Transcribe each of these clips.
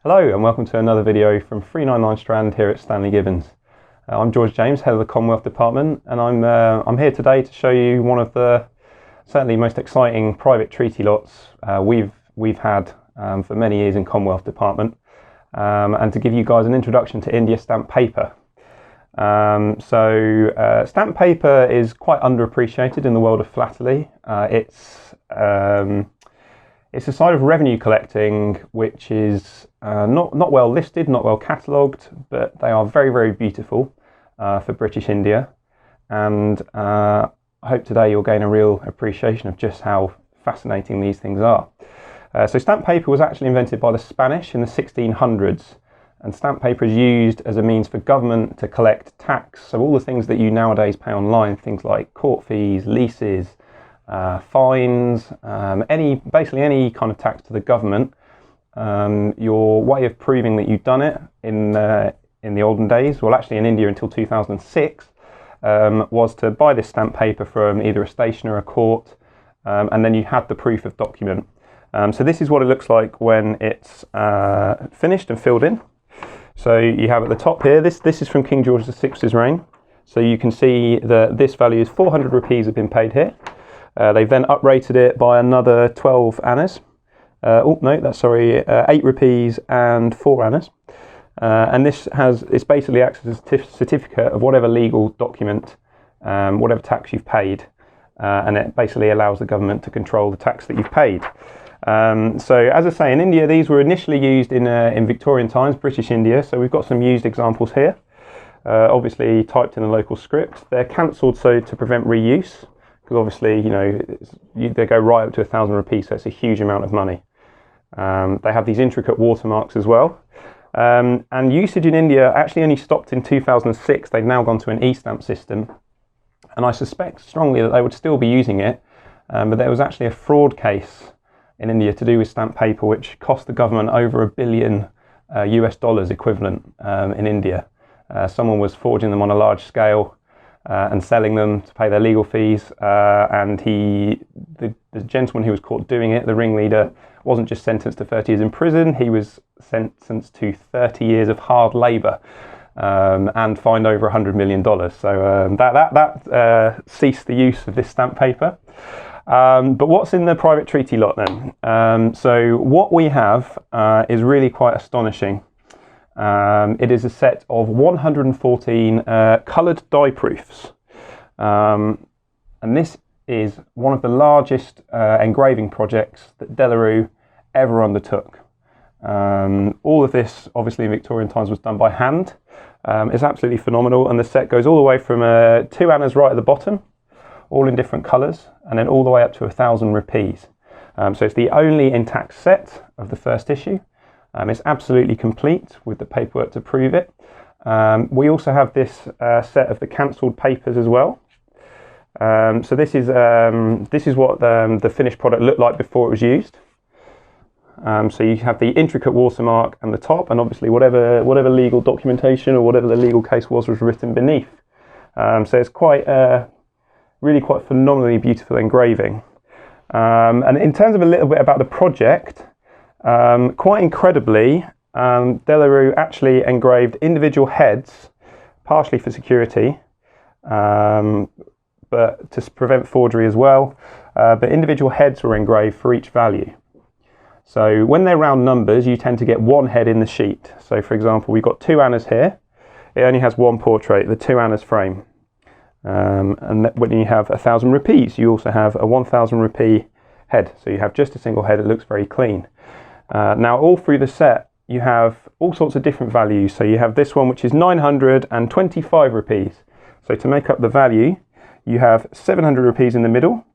Hello and welcome to another video from 399 Strand here at Stanley Gibbons. I'm George James, head of the Commonwealth department, and I'm here today to show you one of the certainly most exciting private treaty lots we've had for many years in Commonwealth department, and to give you guys an introduction to India stamp paper. Stamp paper is quite underappreciated in the world of philately. It's a side of revenue collecting which is not well listed, not well catalogued, but they are very, very beautiful for British India. And I hope today you'll gain a real appreciation of just how fascinating these things are. So stamp paper was actually invented by the Spanish in the 1600s. And stamp paper is used as a means for government to collect tax. So all the things that you nowadays pay online, things like court fees, leases, fines, basically any kind of tax to the government. Your way of proving that you've done it in the olden days, well actually in India until 2006, was to buy this stamp paper from either a station or a court, and then you had the proof of document. So this is what it looks like when it's finished and filled in. So you have at the top here, this is from King George VI's reign. So you can see that this value is 400 rupees have been paid here. They've then uprated it by another 12 annas. 8 rupees and 4 annas. And it's basically acts as a certificate of whatever legal document, whatever tax you've paid, and it basically allows the government to control the tax that you've paid. So as I say, in India, these were initially used in Victorian times, British India. So we've got some used examples here, obviously typed in the local script. They're cancelled so to prevent reuse. Because obviously, they go right up to 1,000 rupees, so it's a huge amount of money. They have these intricate watermarks as well. And usage in India actually only stopped in 2006. They've now gone to an e-stamp system. And I suspect strongly that they would still be using it. But there was actually a fraud case in India to do with stamp paper, which cost the government over $1 billion US dollars equivalent in India. Someone was forging them on a large scale. And selling them to pay their legal fees, and the gentleman who was caught doing it, the ringleader, wasn't just sentenced to 30 years in prison, he was sentenced to 30 years of hard labour and fined over $100 million. So that ceased the use of this stamp paper. But what's in the private treaty lot then? So what we have is really quite astonishing. It is a set of 114 coloured die proofs, and this is one of the largest engraving projects that De La Rue ever undertook. All of this, obviously in Victorian times, was done by hand. It's absolutely phenomenal, and the set goes all the way from 2 annas right at the bottom, all in different colours, and then all the way up to 1,000 rupees. So it's the only intact set of the first issue. It's absolutely complete with the paperwork to prove it. We also have this set of the cancelled papers as well. So this is what the finished product looked like before it was used. So you have the intricate watermark and the top, and obviously whatever legal documentation or whatever the legal case was written beneath. So it's really quite phenomenally beautiful engraving. And in terms of a little bit about the project. Quite incredibly, De La Rue actually engraved individual heads, partially for security, but to prevent forgery as well. But individual heads were engraved for each value. So when they're round numbers, you tend to get one head in the sheet. So for example, we've got 2 annas here. It only has one portrait, the 2 annas frame. And when you have 1,000 rupees, you also have a 1,000 rupee head. So you have just a single head. It looks very clean. Now all through the set you have all sorts of different values. So you have this one which is 925 rupees. So to make up the value you have 700 rupees in the middle,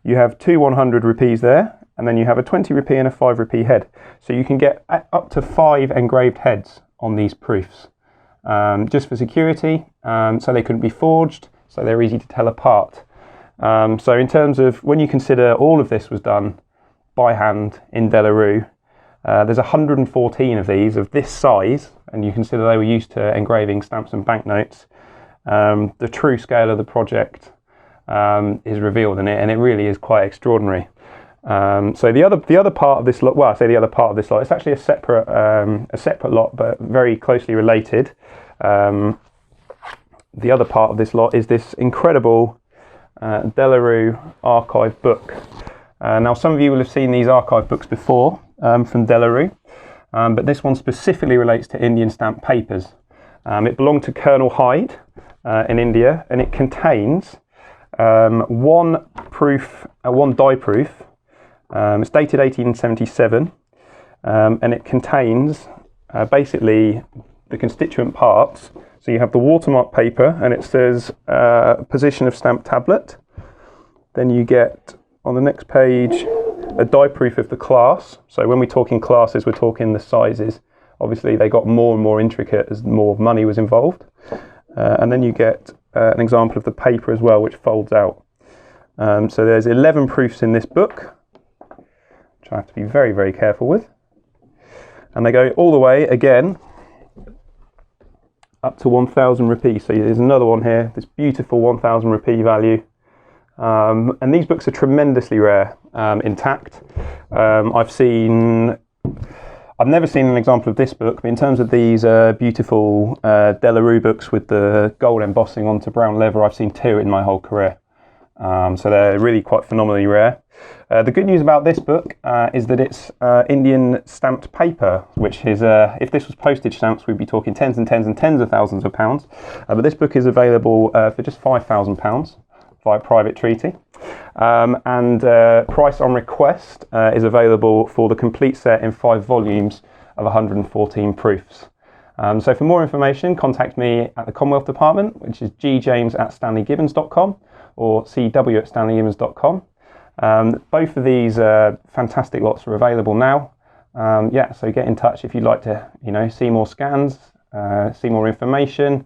you have 2 100 rupees there, and then you have a 20 rupee and a 5 rupee head. So you can get up to 5 engraved heads on these proofs, just for security, so they couldn't be forged, so they're easy to tell apart. So in terms of when you consider all of this was done by hand in De La Rue, there's 114 of these of this size, and you consider they were used to engraving stamps and banknotes. The true scale of the project is revealed in it, and it really is quite extraordinary. So the other part of this lot, well, I say the other part of this lot, it's actually a separate lot, but very closely related. The other part of this lot is this incredible De La Rue archive book. Now, some of you will have seen these archive books before from De La Rue, but this one specifically relates to Indian stamp papers. It belonged to Colonel Hyde in India, and it contains one die proof. It's dated 1877, and it contains basically the constituent parts. So you have the watermark paper, and it says position of stamp tablet. Then you get, on the next page, a die proof of the class. So when we're talking classes, we're talking the sizes. Obviously, they got more and more intricate as more money was involved. And then you get an example of the paper as well, which folds out. So there's 11 proofs in this book, which I have to be very, very careful with. And they go all the way, again, up to 1,000 rupees. So there's another one here, this beautiful 1,000 rupee value. And these books are tremendously rare, intact. I've never seen an example of this book, but in terms of these beautiful De La Rue books with the gold embossing onto brown leather, I've seen 2 in my whole career. So they're really quite phenomenally rare. The good news about this book is that it's Indian stamped paper, which is, if this was postage stamps, we'd be talking tens and tens and tens of thousands of pounds. But this book is available for just £5,000 via private treaty. And price on request is available for the complete set in 5 volumes of 114 proofs. So for more information, contact me at the Commonwealth Department, which is gjames@stanleygibbons.com or cw@stanleygibbons.com. Both of these fantastic lots are available now. So get in touch if you'd like to, see more scans, see more information.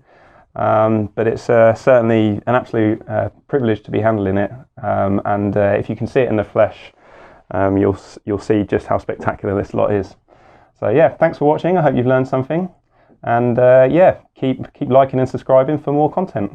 But it's certainly an absolute privilege to be handling it. And if you can see it in the flesh, you'll see just how spectacular this lot is. So yeah, thanks for watching. I hope you've learned something. And keep liking and subscribing for more content.